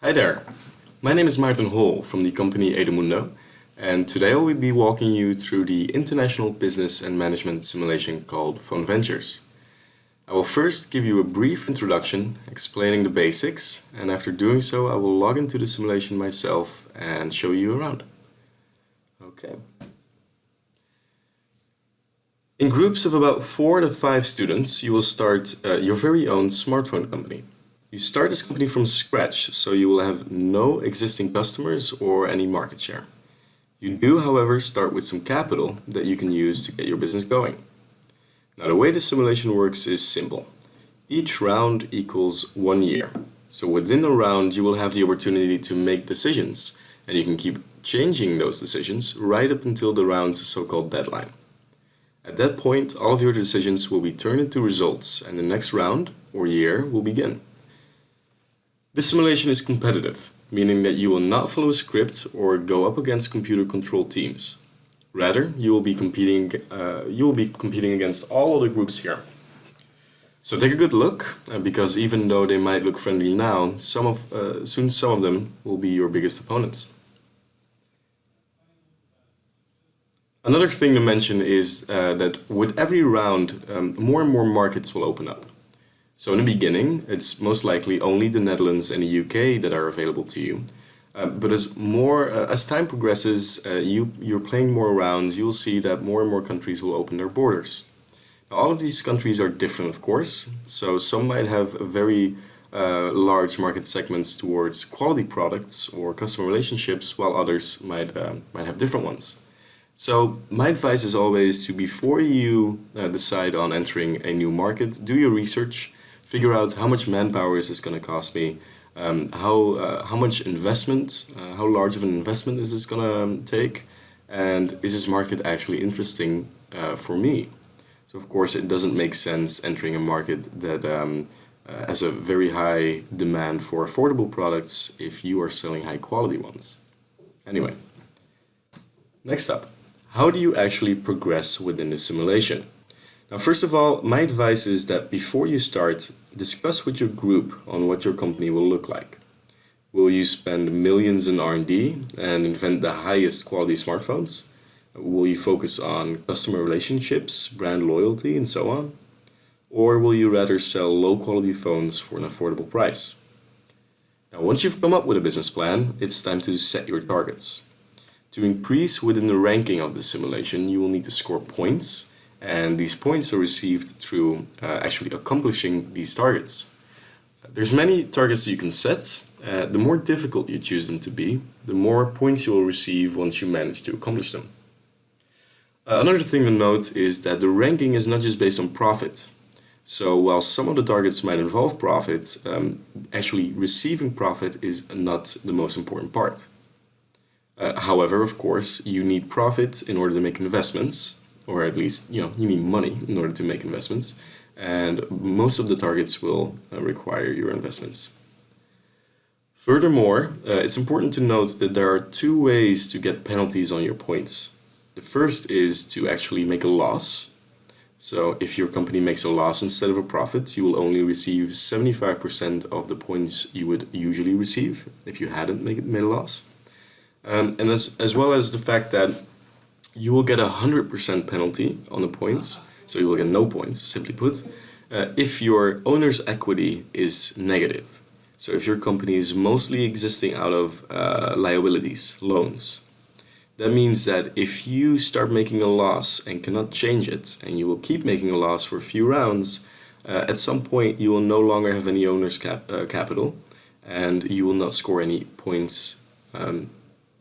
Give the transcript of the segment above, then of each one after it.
Hi there, my name is Maarten Hol from the company Edumundo, and today I will be walking you through the international business and management simulation called PhoneVentures. I will first give you a brief introduction explaining the basics, and after doing so I will log into the simulation myself and show you around. Okay. In groups of about 4 to 5 students, you will start your very own smartphone company. You start this company from scratch, so you will have no existing customers or any market share. You do, however, start with some capital that you can use to get your business going. Now, the way the simulation works is simple. Each round equals 1 year. So within a round, you will have the opportunity to make decisions, and you can keep changing those decisions right up until the round's so-called deadline. At that point, all of your decisions will be turned into results, and the next round, or year, will begin. This simulation is competitive, meaning that you will not follow a script or go up against computer-controlled teams. Rather, you will be competing against all other groups here. So take a good look, because even though they might look friendly now, soon some of them will be your biggest opponents. Another thing to mention is that with every round, more and more markets will open up. So in the beginning, it's most likely only the Netherlands and the UK that are available to you. But as time progresses, you're playing more rounds, you'll see that more and more countries will open their borders. Now, all of these countries are different, of course. So some might have very large market segments towards quality products or customer relationships, while others might have different ones. So my advice is always to, before you decide on entering a new market, do your research. Figure out how much manpower is this going to cost me, how much investment, how large of an investment is this going to take, and is this market actually interesting for me? So of course it doesn't make sense entering a market that has a very high demand for affordable products if you are selling high quality ones. Anyway, next up, how do you actually progress within the simulation? Now, first of all, my advice is that before you start, discuss with your group on what your company will look like. Will you spend millions in R&D and invent the highest quality smartphones? Will you focus on customer relationships, brand loyalty, and so on? Or will you rather sell low quality phones for an affordable price? Now, once you've come up with a business plan, it's time to set your targets. To increase within the ranking of the simulation, you will need to score points. And these points are received through actually accomplishing these targets. There's many targets you can set. The more difficult you choose them to be, the more points you will receive once you manage to accomplish them. Another thing to note is that the ranking is not just based on profit. So while some of the targets might involve profit, actually receiving profit is not the most important part. However, of course, you need profit in order to make investments. Or at least, you need money in order to make investments, and most of the targets will require your investments. Furthermore, it's important to note that there are 2 ways to get penalties on your points. The first is to actually make a loss. So if your company makes a loss instead of a profit, you will only receive 75% of the points you would usually receive if you hadn't made a loss. And as well as the fact that you will get a 100% penalty on the points, so you will get no points, simply put, if your owner's equity is negative. So if your company is mostly existing out of liabilities, loans. That means that if you start making a loss and cannot change it, and you will keep making a loss for a few rounds, at some point you will no longer have any owner's capital, and you will not score any points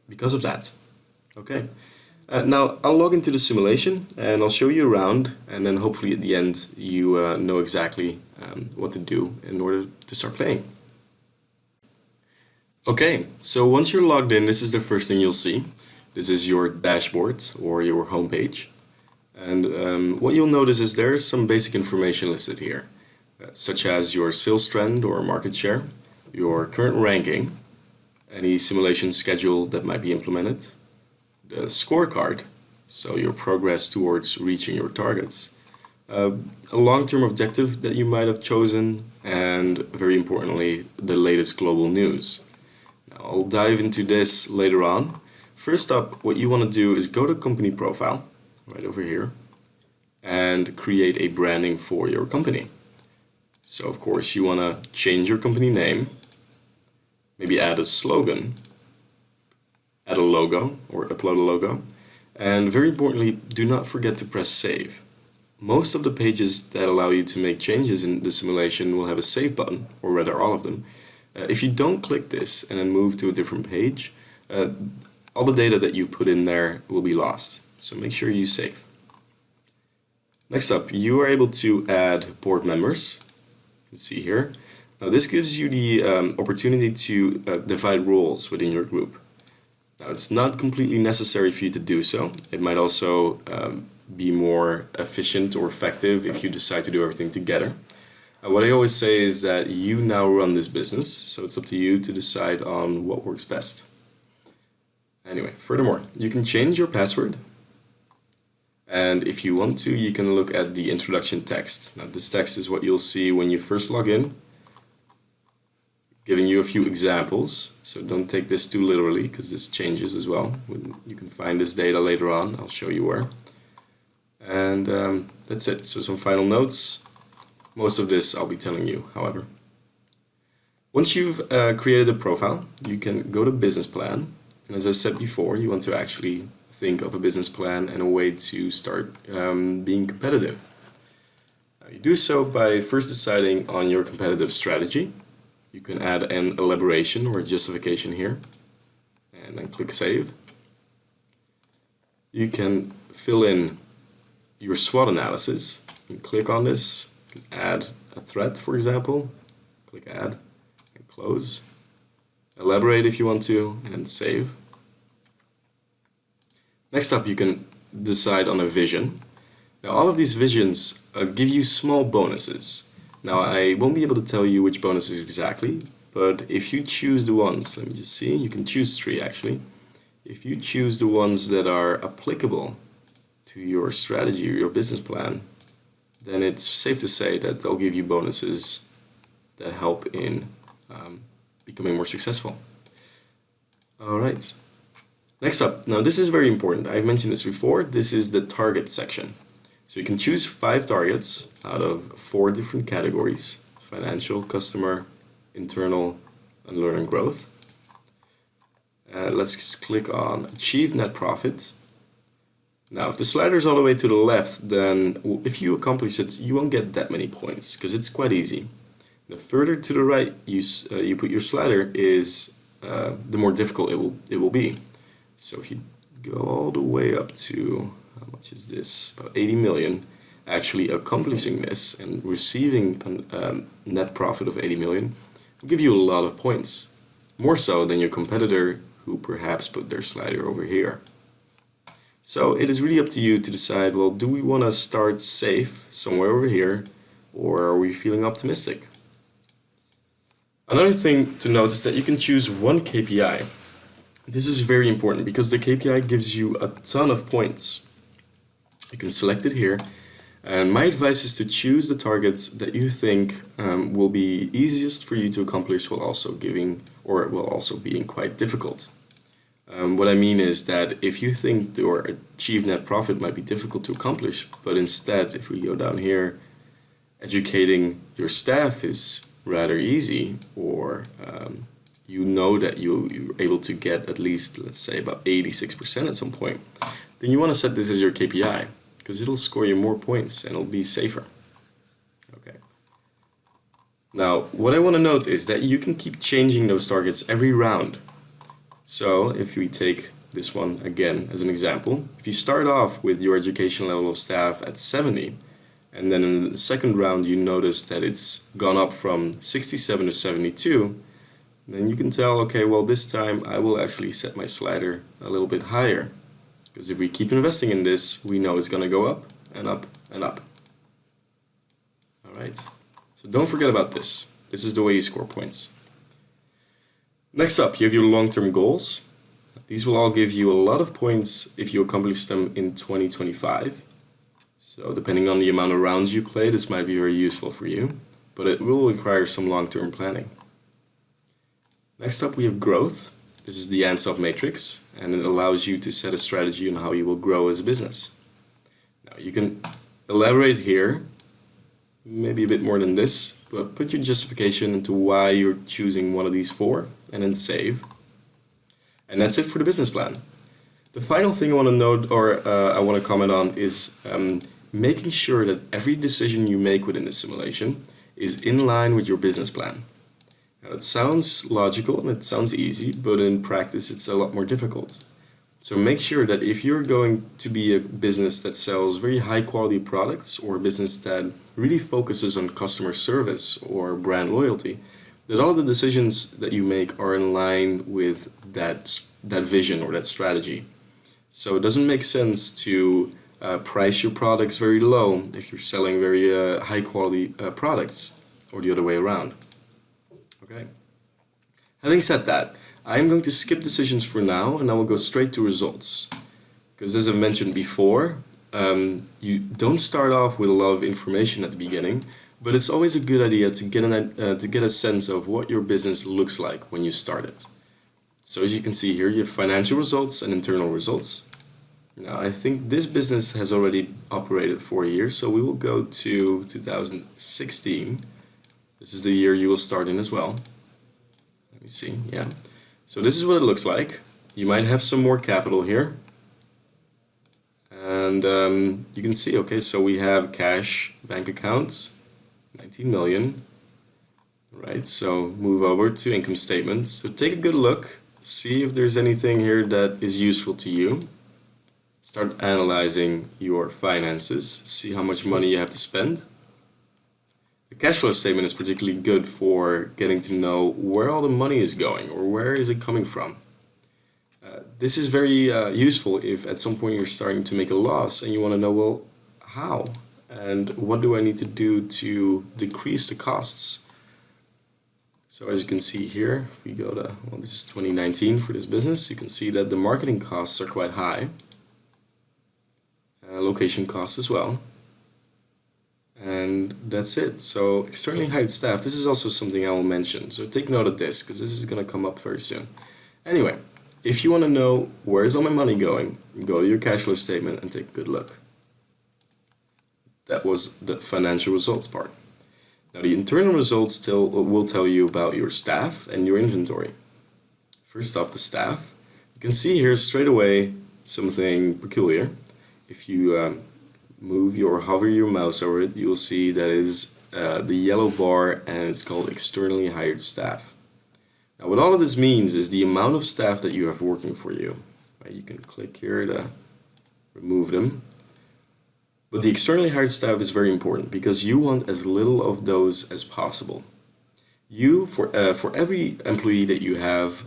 because of that. Okay. Now, I'll log into the simulation and I'll show you around, and then hopefully at the end you know exactly what to do in order to start playing. Okay, so once you're logged in, this is the first thing you'll see. This is your dashboard or your homepage. And what you'll notice is there's some basic information listed here, such as your sales trend or market share, your current ranking, any simulation schedule that might be implemented, the scorecard, so your progress towards reaching your targets, a long-term objective that you might have chosen, and very importantly, the latest global news. I'll dive into this later on. First up, what you want to do is go to company profile, right over here, and create a branding for your company. So of course you want to change your company name, maybe add a slogan, add a logo or upload a logo, and very importantly, do not forget to press save. Most of the pages that allow you to make changes in the simulation will have a save button, or rather all of them. If you don't click this and then move to a different page, all the data that you put in there will be lost. So make sure you save. Next up, you are able to add board members. You can see here. Now this gives you the opportunity to divide roles within your group. Now it's not completely necessary for you to do so. It might also be more efficient or effective if you decide to do everything together. What I always say is that you now run this business, so it's up to you to decide on what works best. Anyway, furthermore, you can change your password, and if you want to, you can look at the introduction text. Now this text is what you'll see when you first log in, giving you a few examples, so don't take this too literally because this changes as well. You can find this data later on, I'll show you where. And that's it, so some final notes. Most of this I'll be telling you, however. Once you've created a profile, you can go to business plan, and as I said before, you want to actually think of a business plan and a way to start being competitive. Now, you do so by first deciding on your competitive strategy. You can add an elaboration or a justification here, and then click save. You can fill in your SWOT analysis. You can click on this, you can add a threat, for example, click add and close. Elaborate if you want to, and then save. Next up, you can decide on a vision. Now all of these visions give you small bonuses. Now I won't be able to tell you which bonuses exactly, but if you choose the ones, let me just see, you can choose 3 actually. If you choose the ones that are applicable to your strategy or your business plan, then it's safe to say that they'll give you bonuses that help in becoming more successful. Alright, next up, now this is very important. I've mentioned this before, this is the target section. So you can choose 5 targets out of 4 different categories: financial, customer, internal, and learning growth. Let's just click on achieve net profit. Now if the slider is all the way to the left, then if you accomplish it, you won't get that many points because it's quite easy. The further to the right you put your slider is, the more difficult it will be. So if you go all the way up to, how much is this? About 80 million, actually accomplishing this and receiving a net profit of 80 million will give you a lot of points. More so than your competitor who perhaps put their slider over here. So it is really up to you to decide, well, do we want to start safe somewhere over here, or are we feeling optimistic? Another thing to note is that you can choose one KPI. This is very important because the KPI gives you a ton of points. You can select it here, and my advice is to choose the targets that you think will be easiest for you to accomplish while also being quite difficult. What I mean is that if you think your achieved net profit might be difficult to accomplish, but instead, if we go down here, educating your staff is rather easy, or you know that you're able to get at least, let's say, about 86% at some point, then you want to set this as your KPI, because it'll score you more points and it'll be safer. Okay. Now, what I want to note is that you can keep changing those targets every round. So if we take this one again as an example, if you start off with your education level of staff at 70, and then in the second round you notice that it's gone up from 67 to 72, then you can tell, okay, well this time I will actually set my slider a little bit higher. Because if we keep investing in this, we know it's going to go up and up and up. Alright, so don't forget about this. This is the way you score points. Next up, you have your long-term goals. These will all give you a lot of points if you accomplish them in 2025. So depending on the amount of rounds you play, this might be very useful for you, but it will require some long-term planning. Next up, we have growth. This is the Ansoff matrix, and it allows you to set a strategy on how you will grow as a business. Now you can elaborate here, maybe a bit more than this, but put your justification into why you're choosing one of these four, and then save. And that's it for the business plan. The final thing I want to note, or I want to comment on, is making sure that every decision you make within the simulation is in line with your business plan. Now, it sounds logical and it sounds easy, but in practice it's a lot more difficult. So make sure that if you're going to be a business that sells very high quality products, or a business that really focuses on customer service or brand loyalty, that all of the decisions that you make are in line with that vision or that strategy. So it doesn't make sense to price your products very low if you're selling very high quality products, or the other way around. Okay. Having said that, I'm going to skip decisions for now, and I will go straight to results. Because as I mentioned before, you don't start off with a lot of information at the beginning, but it's always a good idea to get a sense of what your business looks like when you start it. So as you can see here, you have financial results and internal results. Now I think this business has already operated for a year, so we will go to 2016. This is the year you will start in as well. Let me see, yeah. So this is what it looks like. You might have some more capital here. And you can see, okay, so we have cash, bank accounts, 19 million. Right, so move over to income statement. So take a good look, see if there's anything here that is useful to you. Start analyzing your finances, see how much money you have to spend. The cash flow statement is particularly good for getting to know where all the money is going, or where is it coming from. This is very useful if at some point you're starting to make a loss and you want to know, well, how? And what do I need to do to decrease the costs? So as you can see here, if we go to, well, this is 2019 for this business, you can see that the marketing costs are quite high. Location costs as well. And that's it. So externally hired staff, this is also something I will mention. So take note of this, because this is going to come up very soon. Anyway, if you want to know where is all my money going, go to your cash flow statement and take a good look. That was the financial results part. Now the internal results will tell you about your staff and your inventory. First off, the staff. You can see here straight away something peculiar. If you hover your mouse over it, you will see that it is the yellow bar, and it's called externally hired staff. Now what all of this means is the amount of staff that you have working for you. Right, you can click here to remove them. But the externally hired staff is very important, because you want as little of those as possible. For every employee that you have,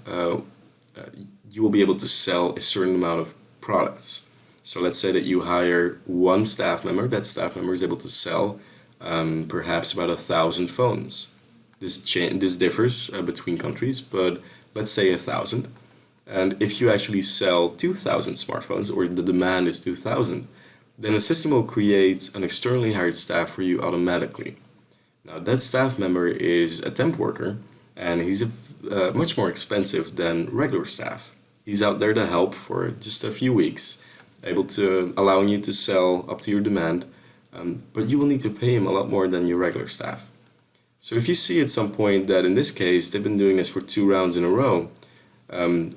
you will be able to sell a certain amount of products. So let's say that you hire one staff member. That staff member is able to sell perhaps about 1,000 phones. This differs between countries, but let's say 1,000. And if you actually sell 2,000 smartphones, or the demand is 2,000, then the system will create an externally hired staff for you automatically. Now that staff member is a temp worker, and he's much more expensive than regular staff. He's out there to help for just a few weeks, allowing you to sell up to your demand, but you will need to pay him a lot more than your regular staff. So if you see at some point that in this case they've been doing this for 2 rounds in a row,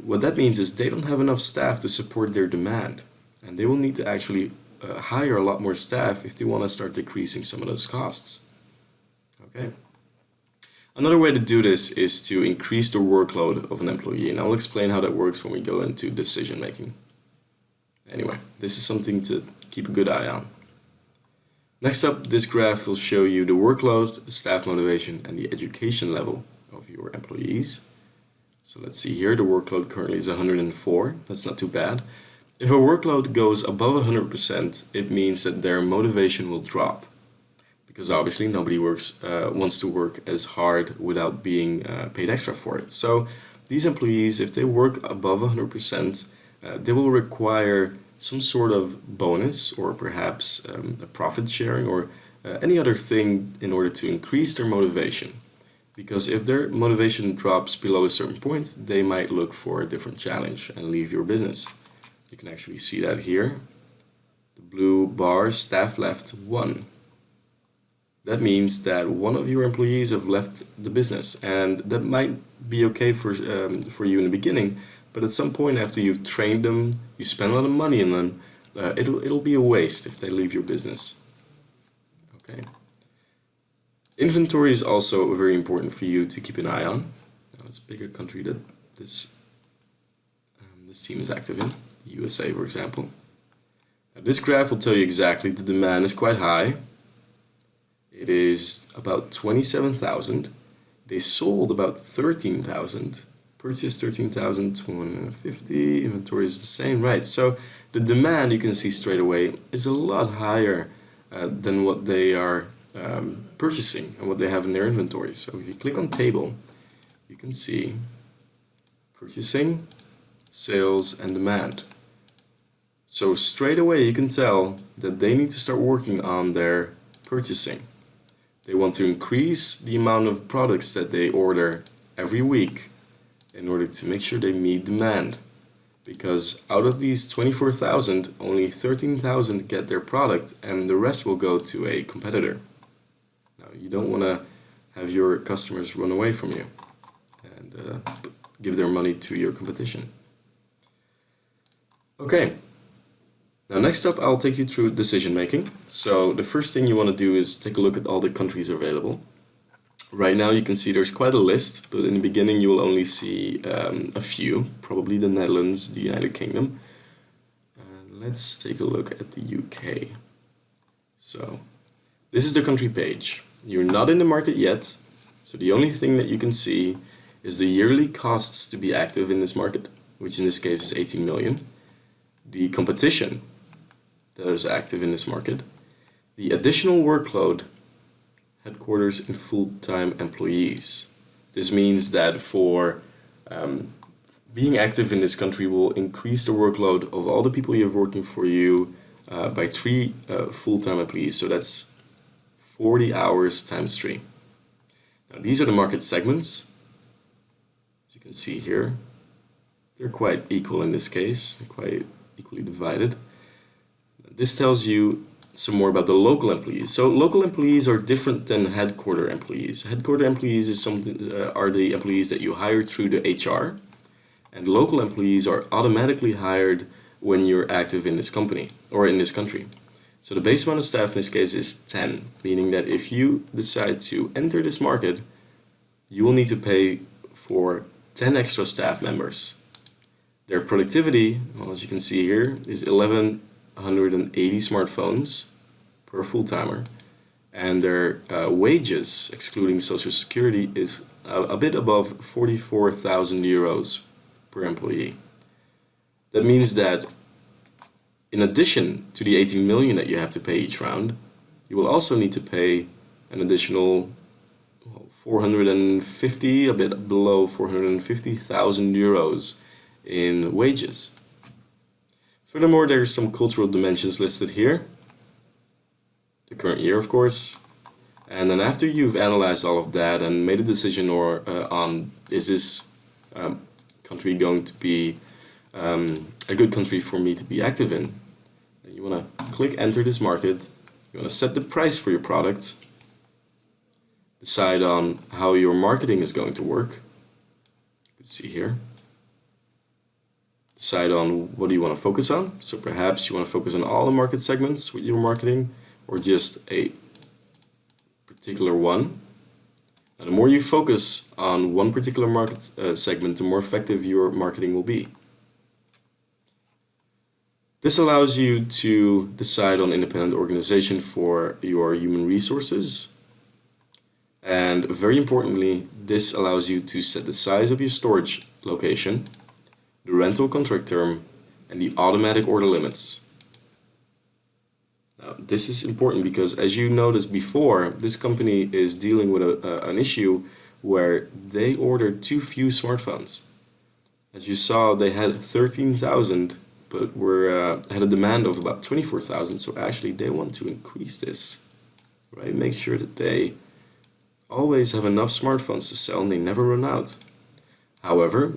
what that means is they don't have enough staff to support their demand, and they will need to actually hire a lot more staff if they want to start decreasing some of those costs. Okay. Another way to do this is to increase the workload of an employee, and I'll explain how that works when we go into decision making. Anyway, this is something to keep a good eye on. Next up, this graph will show you the workload, the staff motivation, and the education level of your employees. So let's see here, the workload currently is 104. That's not too bad. If a workload goes above 100%, it means that their motivation will drop. Because obviously nobody wants to work as hard without being paid extra for it. So these employees, if they work above 100%, they will require some sort of bonus, or perhaps a profit sharing, or any other thing in order to increase their motivation. Because if their motivation drops below a certain point, they might look for a different challenge and leave your business. You can actually see that here. The blue bar, staff left 1. That means that one of your employees have left the business, and that might be okay for you in the beginning, but at some point after you've trained them, you spend a lot of money on them, it'll be a waste if they leave your business. Okay. Inventory is also very important for you to keep an eye on. Now let's pick a country that this team is active in, the USA, for example. Now, this graph will tell you exactly the demand is quite high. It is about 27,000. They sold about 13,000. Purchased 13,250. Inventory is the same, right? So the demand, you can see straight away, is a lot higher than what they are purchasing and what they have in their inventory. So if you click on table, you can see purchasing, sales, and demand. So straight away you can tell that they need to start working on their purchasing. They want to increase the amount of products that they order every week in order to make sure they meet demand. Because out of these 24,000, only 13,000 get their product and the rest will go to a competitor. Now, you don't want to have your customers run away from you and give their money to your competition. Okay. Now next up I'll take you through decision making. So the first thing you want to do is take a look at all the countries available. Right now you can see there's quite a list, but in the beginning you will only see a few, probably the Netherlands, the United Kingdom. Let's take a look at the UK. So this is the country page. You're not in the market yet, so the only thing that you can see is the yearly costs to be active in this market, which in this case is 18 million. The competition that is active in this market, the additional workload, headquarters, and full-time employees. This means that for being active in this country will increase the workload of all the people you have working for you by 3 full-time employees. So that's 40 hours times 3. Now these are the market segments. As you can see here, they're quite equal in this case, they're quite equally divided. This tells you some more about the local employees. So local employees are different than headquarter employees. Headquarter employees is are the employees that you hire through the HR, and local employees are automatically hired when you're active in this company or in this country. So the base amount of staff in this case is 10, meaning that if you decide to enter this market, you will need to pay for 10 extra staff members. Their productivity, well, as you can see here, is 1,180 smartphones per full-timer, and their wages, excluding Social Security, is a bit above 44,000 euros per employee. That means that in addition to the 18 million that you have to pay each round, you will also need to pay an additional 450, a bit below 450,000 euros in wages. Furthermore, there's some cultural dimensions listed here. The current year, of course. And then after you've analyzed all of that and made a decision on is this country going to be a good country for me to be active in, then you want to click enter this market. You want to set the price for your product. Decide on how your marketing is going to work. You can see here. Decide on what do you want to focus on. So perhaps you want to focus on all the market segments with your marketing or just a particular one. And the more you focus on one particular market segment, the more effective your marketing will be. This allows you to decide on independent organization for your human resources. And very importantly, this allows you to set the size of your storage location, the rental contract term, and the automatic order limits. Now, this is important because, as you noticed before, this company is dealing with an issue where they ordered too few smartphones. As you saw, they had 13,000, but had a demand of about 24,000. So actually, they want to increase this, right? Make sure that they always have enough smartphones to sell and they never run out. However,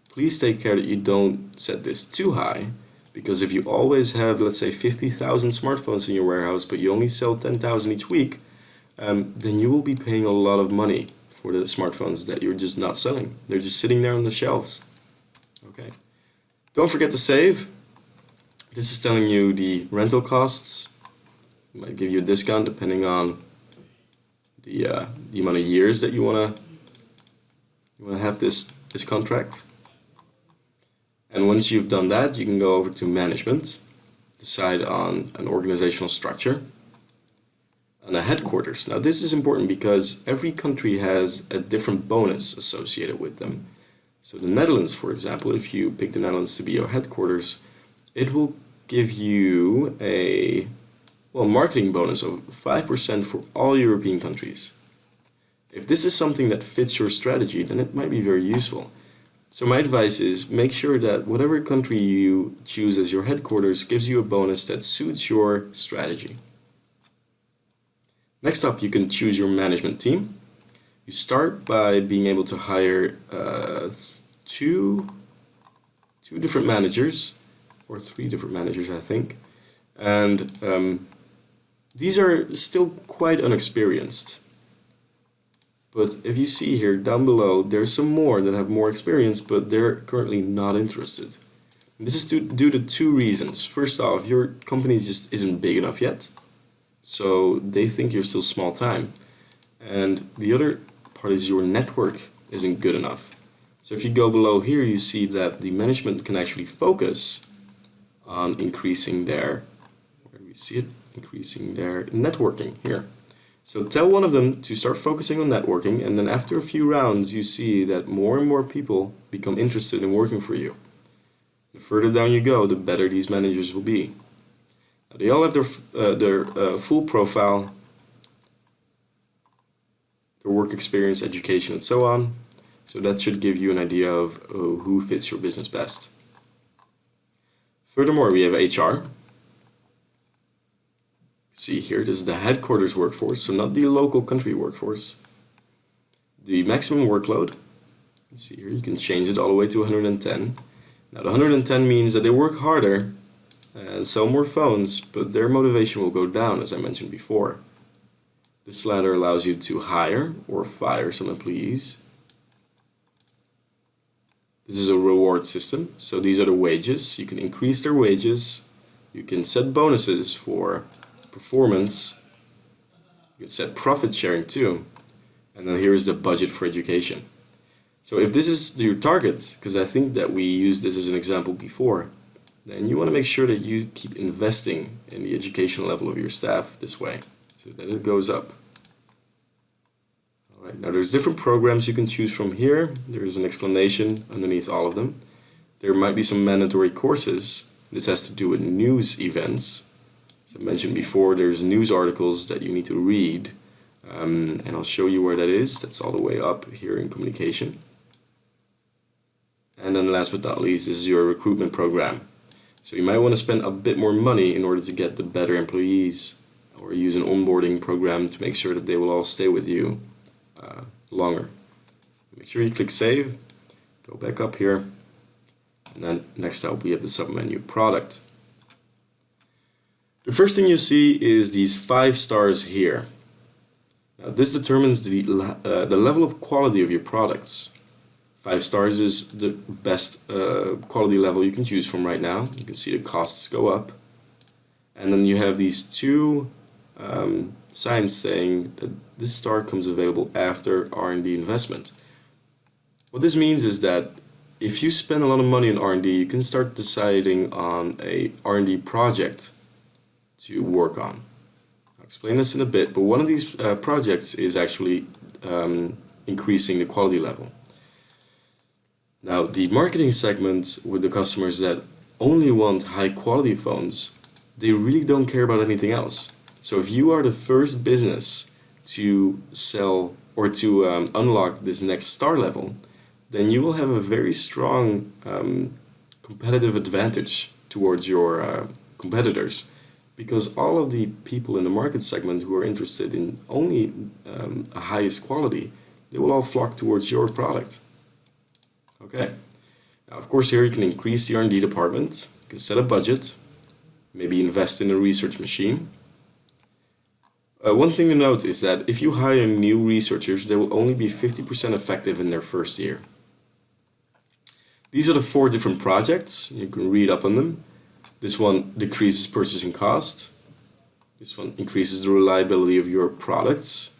please take care that you don't set this too high, because if you always have, let's say, 50,000 smartphones in your warehouse, but you only sell 10,000 each week, then you will be paying a lot of money for the smartphones that you're just not selling. They're just sitting there on the shelves. Okay. Don't forget to save. This is telling you the rental costs. It might give you a discount depending on the amount of years that you wanna have this contract. And once you've done that, you can go over to management, decide on an organizational structure, and a headquarters. Now this is important because every country has a different bonus associated with them. So the Netherlands, for example, if you pick the Netherlands to be your headquarters, it will give you a marketing bonus of 5% for all European countries. If this is something that fits your strategy, then it might be very useful. So my advice is make sure that whatever country you choose as your headquarters gives you a bonus that suits your strategy. Next up, you can choose your management team. You start by being able to hire two different managers, or 3 different managers, I think. And these are still quite unexperienced. But if you see here down below, there's some more that have more experience, but they're currently not interested. And this is due to 2 reasons. First off, your company just isn't big enough yet, so they think you're still small time. And the other part is your network isn't good enough. So if you go below here, you see that the management can actually focus on increasing their, where do we see it? Increasing their networking here. So tell one of them to start focusing on networking, and then after a few rounds you see that more and more people become interested in working for you. The further down you go, the better these managers will be. Now, they all have their full profile, their work experience, education, and so on. So that should give you an idea of who fits your business best. Furthermore, we have HR. See here, this is the headquarters workforce, so not the local country workforce. The maximum workload, see here, you can change it all the way to 110. Now the 110 means that they work harder and sell more phones, but their motivation will go down, as I mentioned before. This ladder allows you to hire or fire some employees. This is a reward system, so these are the wages. You can increase their wages, you can set bonuses for performance, you can set profit sharing too, and then here is the budget for education. So if this is your target, because I think that we used this as an example before, then you want to make sure that you keep investing in the educational level of your staff this way, so that it goes up. Alright, now there's different programs you can choose from here. There is an explanation underneath all of them. There might be some mandatory courses. This has to do with news events. As I mentioned before, there's news articles that you need to read, and I'll show you where that is. That's all the way up here in communication. And then last but not least, this is your recruitment program. So you might want to spend a bit more money in order to get the better employees, or use an onboarding program to make sure that they will all stay with you longer. Make sure you click save, go back up here, and then next up we have the submenu product. The first thing you see is these 5 stars here. Now this determines the level of quality of your products. 5 stars is the best quality level you can choose from right now. You can see the costs go up. And then you have these 2 signs saying that this star comes available after R&D investment. What this means is that if you spend a lot of money on R&D, you can start deciding on a R&D project to work on. I'll explain this in a bit, but one of these projects is actually increasing the quality level. Now, the marketing segment with the customers that only want high quality phones, they really don't care about anything else. So if you are the first business to sell or to unlock this next star level, then you will have a very strong competitive advantage towards your competitors. because all of the people in the market segment who are interested in only a highest quality, they will all flock towards your product. Okay. Now, of course, here you can increase the R&D department, you can set a budget, maybe invest in a research machine. One thing to note is that if you hire new researchers, they will only be 50% effective in their first year. These are the 4 different projects. You can read up on them. This one decreases purchasing cost. This one increases the reliability of your products.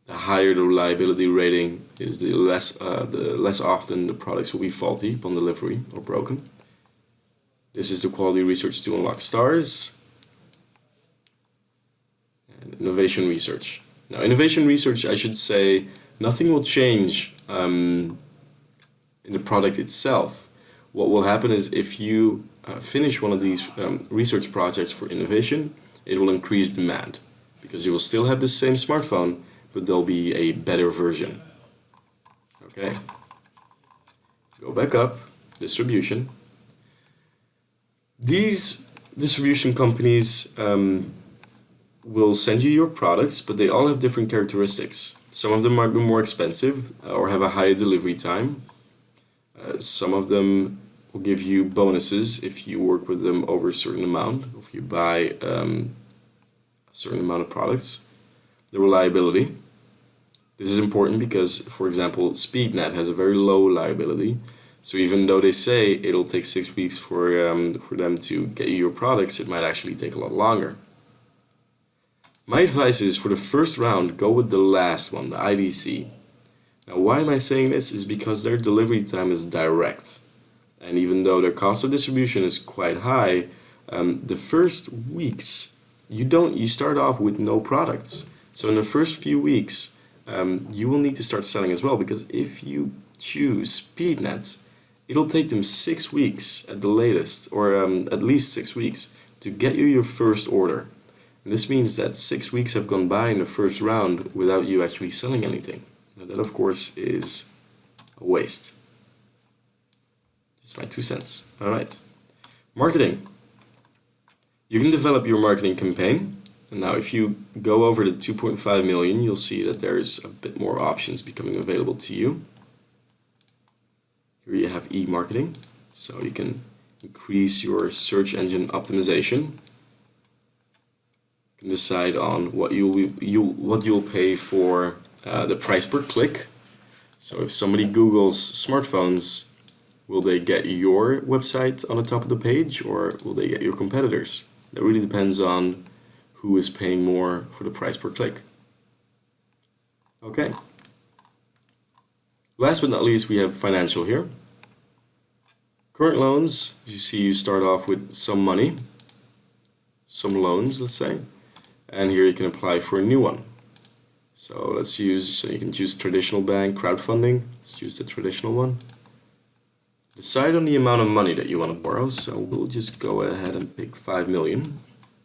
The higher the reliability rating is, the less often the products will be faulty upon delivery or broken. This is the quality research to unlock stars. And innovation research. Now, innovation research, I should say, nothing will change in the product itself. What will happen is if you finish one of these research projects for innovation, it will increase demand because you will still have the same smartphone, but there'll be a better version. Okay. Go back up, distribution. These distribution companies will send you your products, but they all have different characteristics. Some of them might be more expensive or have a higher delivery time. Some of them will give you bonuses if you work with them over a certain amount, if you buy a certain amount of products. The reliability. This is important because, for example, SpeedNet has a very low reliability. So even though they say it'll take 6 weeks for them to get you your products, it might actually take a lot longer. My advice is, for the first round, go with the last one, the IDC. Now, why am I saying this? Is because their delivery time is direct. And even though their cost of distribution is quite high, the first weeks, you start off with no products. So in the first few weeks, you will need to start selling as well, because if you choose SpeedNet, it'll take them 6 weeks at the latest, or at least 6 weeks, to get you your first order. And this means that 6 weeks have gone by in the first round without you actually selling anything. Now that, of course, is a waste. Just my 2 cents. All right. Marketing. You can develop your marketing campaign. And now if you go over the 2.5 million, you'll see that there's a bit more options becoming available to you. Here you have e-marketing. So you can increase your search engine optimization. You can decide on what you'll pay for the price per click. So if somebody Googles smartphones, will they get your website on the top of the page, or will they get your competitors? That really depends on who is paying more for the price per click. Okay. Last but not least, we have financial here. Current loans, as you see, you start off with some money, some loans, let's say, and here you can apply for a new one. So you can choose traditional bank, crowdfunding. Let's choose the traditional one. Decide on the amount of money that you want to borrow. So we'll just go ahead and pick 5 million,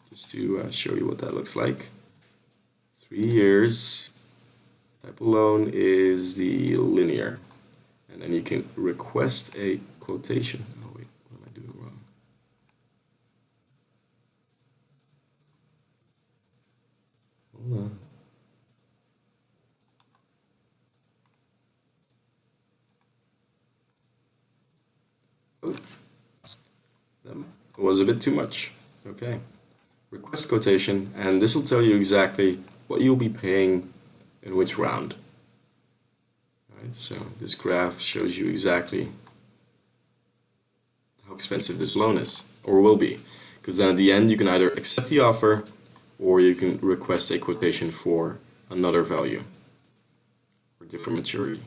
just to show you what that looks like. 3 years. Type of loan is the linear. And then you can request a quotation. Oh wait, what am I doing wrong? Hold on. Oh, that was a bit too much. Okay. Request quotation, and this will tell you exactly what you'll be paying in which round. Alright, so this graph shows you exactly how expensive this loan is, or will be. Because then at the end you can either accept the offer, or you can request a quotation for another value, or different maturity.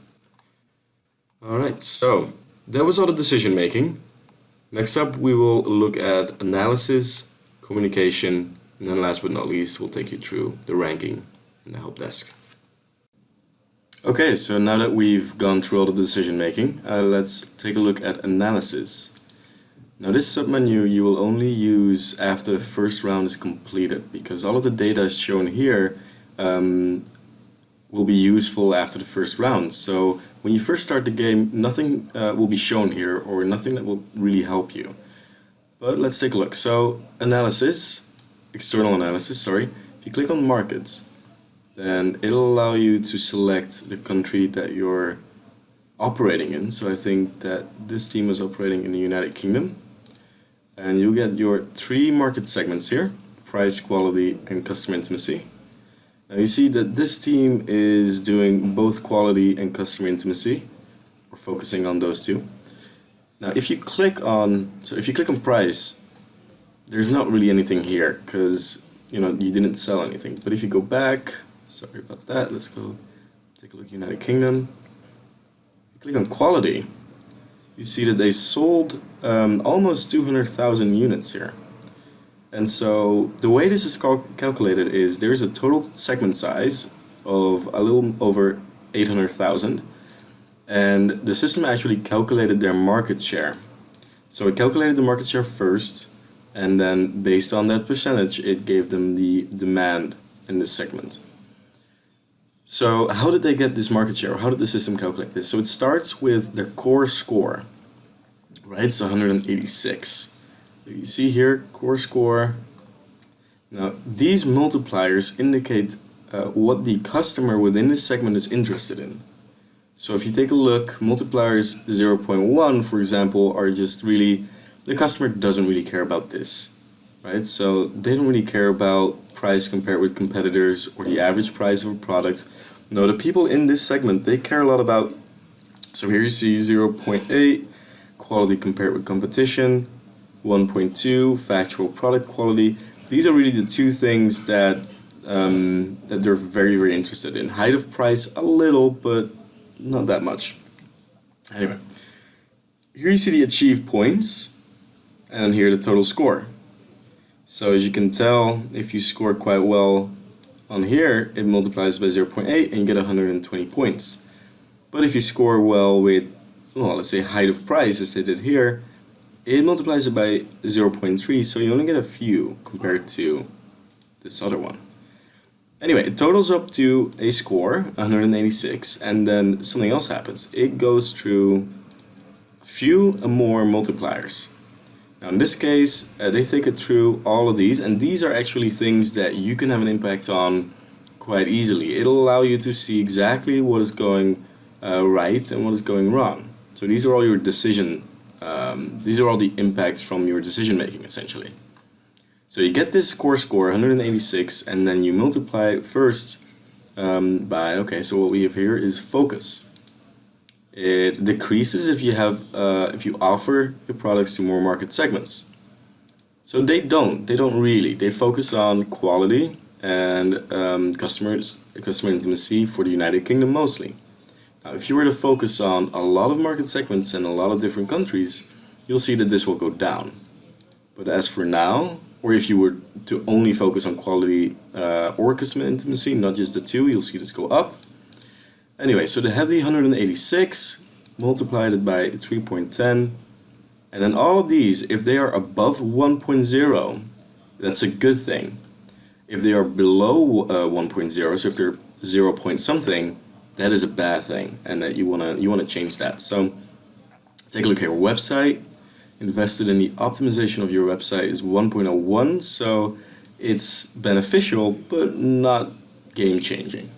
Alright, so that was all the decision making. Next up we will look at analysis, communication, and then last but not least we'll take you through the ranking in the help desk. Okay, so now that we've gone through all the decision making, let's take a look at analysis. Now this submenu you will only use after the first round is completed, because all of the data shown here will be useful after the first round. So when you first start the game, nothing will be shown here, or nothing that will really help you. But let's take a look. So analysis, external analysis, sorry. If you click on markets, then it'll allow you to select the country that you're operating in. So I think that this team is operating in the United Kingdom. And you get your 3 market segments here: price, quality, and customer intimacy. Now you see that this team is doing both quality and customer intimacy. We're focusing on those two. Now if you click on price, there's not really anything here because you didn't sell anything. But if you go back, sorry about that, let's go take a look at United Kingdom. You click on quality, you see that they sold almost 200,000 units here. And so the way this is calculated is there's a total segment size of a little over 800,000, and the system actually calculated their market share. So it calculated the market share first, and then based on that percentage it gave them the demand in this segment. So how did they get this market share? How did the system calculate this? So it starts with their core score, right? It's 186. You see here, core score. Now these multipliers indicate what the customer within this segment is interested in. So if you take a look, multipliers 0.1, for example, are just really, the customer doesn't really care about this, right? So they don't really care about price compared with competitors or the average price of a product. No, the people in this segment, they care a lot about, so here you see 0.8, quality compared with competition, 1.2, factual product quality. These are really the 2 things that they're very, very interested in. Height of price a little, but not that much. Anyway, here you see the achieved points, and here the total score. So as you can tell, if you score quite well on here, it multiplies by 0.8 and you get 120 points. But if you score well with, well, let's say height of price, as they did here, it multiplies it by 0.3, so you only get a few compared to this other one. Anyway, it totals up to a score, 186, and then something else happens. It goes through a few more multipliers. Now in this case, they take it through all of these, and these are actually things that you can have an impact on quite easily. It'll allow you to see exactly what is going right and what is going wrong. So these are all your these are all the impacts from your decision making, essentially. So you get this core score, 186, and then you multiply it first by, okay, so what we have here is focus. It decreases if you offer your products to more market segments. So they don't really. They focus on quality and customer intimacy for the United Kingdom mostly. Now, if you were to focus on a lot of market segments and a lot of different countries, you'll see that this will go down. But as for now, or if you were to only focus on quality or customer intimacy, not just the 2, you'll see this go up. Anyway, so they have the 186, multiplied it by 3.10, and then all of these, if they are above 1.0, that's a good thing. If they are below 1.0, so if they're 0 point something, that is a bad thing, and that you wanna change that. So take a look here. Website invested in the optimization of your website is 1.01, so it's beneficial but not game changing.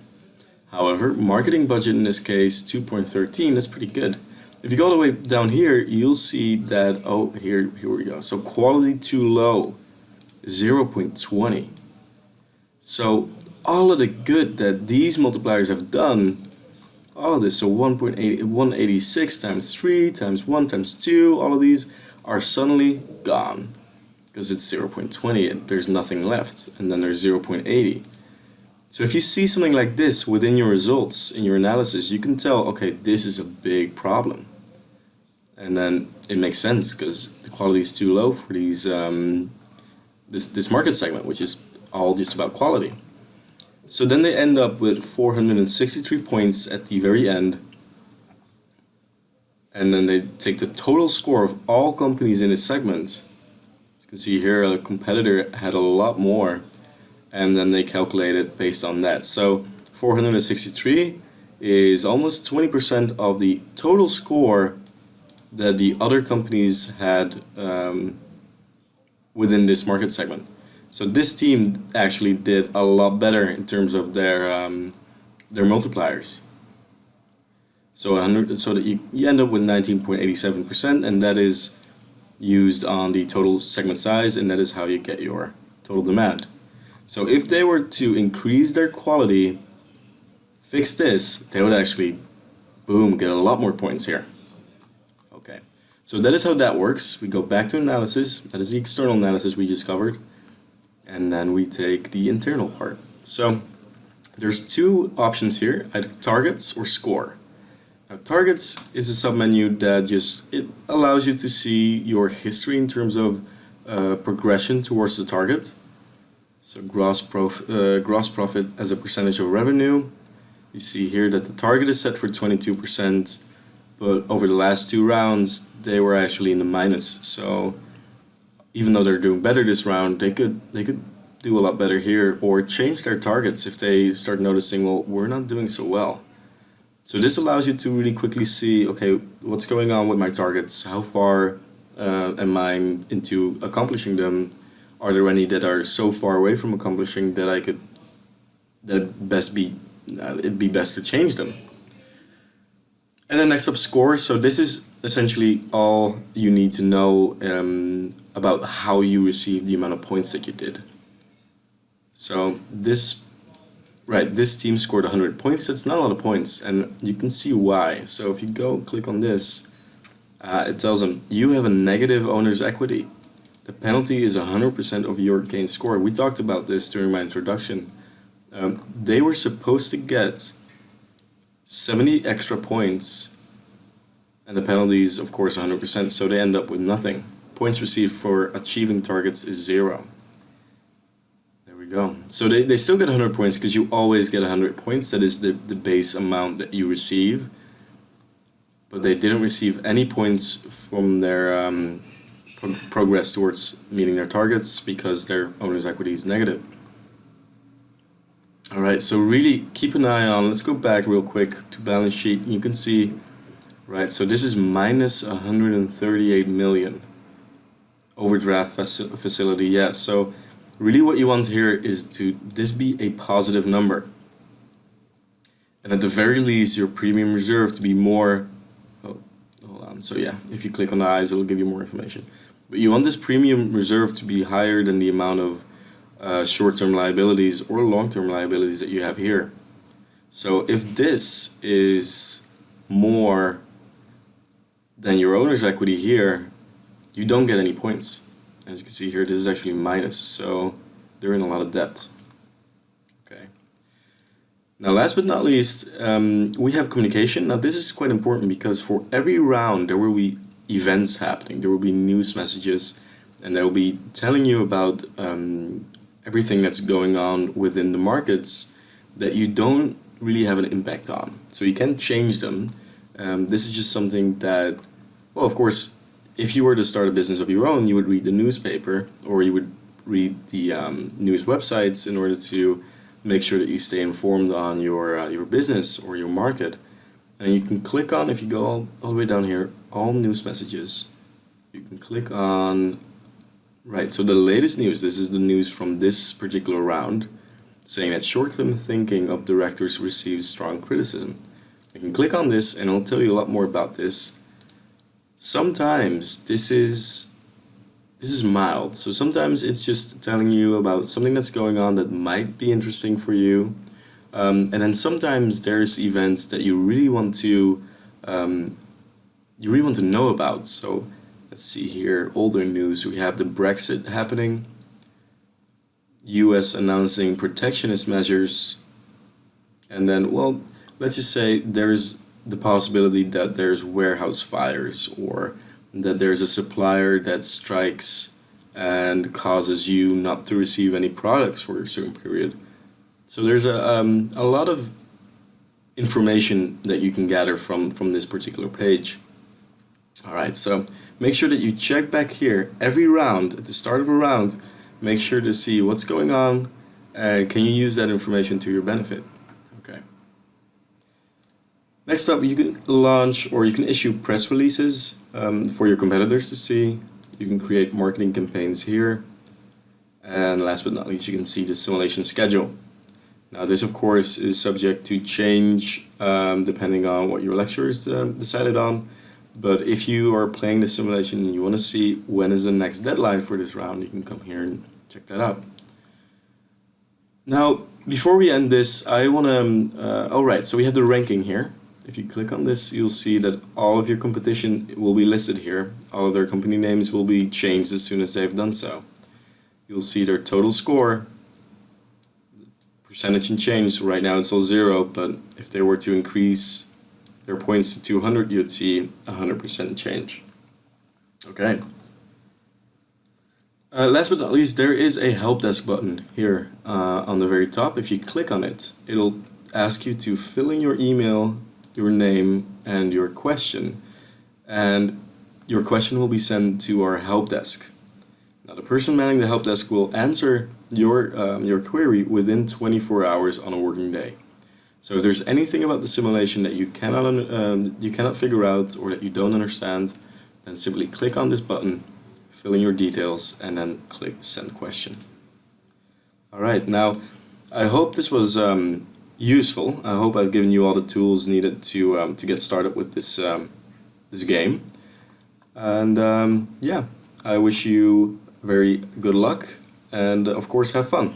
However, marketing budget in this case 2.13, that's pretty good. If you go all the way down here, you'll see that, oh, here we go. So quality too low, 0.20. So all of the good that these multipliers have done, all of this, so 186 times 3 times 1 times 2, all of these are suddenly gone because it's 0.20 and there's nothing left, and then there's 0.80. So if you see something like this within your results in your analysis, you can tell, okay, this is a big problem. And then it makes sense because the quality is too low for these this market segment, which is all just about quality. So then they end up with 463 points at the very end. And then they take the total score of all companies in this segment. As you can see here, a competitor had a lot more. And then they calculate it based on that. So 463 is almost 20% of the total score that the other companies had within this market segment. So this team actually did a lot better in terms of their multipliers. So 100, so that you end up with 19.87%, and that is used on the total segment size, and that is how you get your total demand. So if they were to increase their quality, fix this, they would actually, boom, get a lot more points here. Okay, so that is how that works. We go back to analysis. That is the external analysis we just covered. And then we take the internal part. So there's two options here, either targets or score. Now, targets is a submenu that it allows you to see your history in terms of progression towards the target. So gross profit as a percentage of revenue. You see here that the target is set for 22%, but over the last two rounds they were actually in the minus. So even though they're doing better this round, they could do a lot better here, or change their targets if they start noticing, well, we're not doing so well. So this allows you to really quickly see, okay, what's going on with my targets? How far am I into accomplishing them? Are there any that are so far away from accomplishing that it'd be best to change them? And then next up, score. So this is essentially all you need to know about how you received the amount of points that you did. So this team scored 100 points. That's not a lot of points, and you can see why. So if you go click on this, it tells them you have a negative owner's equity. The penalty is 100% of your gain score. We talked about this during my introduction. They were supposed to get 70 extra points, and the penalty is of course 100%, so they end up with nothing. Points received for achieving targets is 0. There we go. So they still get 100 points because you always get 100 points. That is the base amount that you receive. But they didn't receive any points from their progress towards meeting their targets because their owner's equity is negative. Alright, so really keep an eye on, let's go back real quick to balance sheet. You can see, right, so this is minus 138 million overdraft facility. Yeah, so really what you want here is this be a positive number. And at the very least, your premium reserve to be more, hold on, so yeah, if you click on the eyes, it'll give you more information. But you want this premium reserve to be higher than the amount of short-term liabilities or long-term liabilities that you have here. So if this is more than your owner's equity here, you don't get any points. As you can see here, this is actually minus, so they're in a lot of debt. Okay. Now last but not least, we have communication. Now this is quite important because for every round there will be events happening, there will be news messages, and they will be telling you about everything that's going on within the markets that you don't really have an impact on. So you can't change them. This is just something that, well, of course, if you were to start a business of your own, you would read the newspaper or you would read the news websites in order to make sure that you stay informed on your business or your market. And you can click on, if you go all the way down here, all news messages, you can click on, right, so the latest news, this is the news from this particular round, saying that short-term thinking of directors receives strong criticism. You can click on this and it'll tell you a lot more about this. Sometimes this is mild, so sometimes it's just telling you about something that's going on that might be interesting for you, and then sometimes there's events that you really want to know about. So let's see here, older news. We have the Brexit happening, US announcing protectionist measures, and then, well, let's just say there's the possibility that there's warehouse fires or that there's a supplier that strikes and causes you not to receive any products for a certain period. So there's a lot of information that you can gather from this particular page. Alright, so make sure that you check back here every round, at the start of a round, make sure to see what's going on and can you use that information to your benefit. Okay. Next up, you can launch or you can issue press releases for your competitors to see. You can create marketing campaigns here. And last but not least, you can see the simulation schedule. Now this of course is subject to change depending on what your lecturers decided on. But if you are playing the simulation and you want to see when is the next deadline for this round, you can come here and check that out. Now, before we end this, I want to, alright, so we have the ranking here. If you click on this, you'll see that all of your competition will be listed here. All of their company names will be changed as soon as they've done so. You'll see their total score, percentage and change. Right now it's all 0, but if they were to increase their points to 200, you'd see 100% change. Okay. Last but not least, there is a help desk button here on the very top. If you click on it, it'll ask you to fill in your email, your name, and your question. And your question will be sent to our help desk. Now, the person manning the help desk will answer your query within 24 hours on a working day. So if there's anything about the simulation that you cannot figure out or that you don't understand, then simply click on this button, fill in your details, and then click Send Question. Alright, now I hope this was useful. I hope I've given you all the tools needed to get started with this game. And yeah, I wish you very good luck and of course have fun.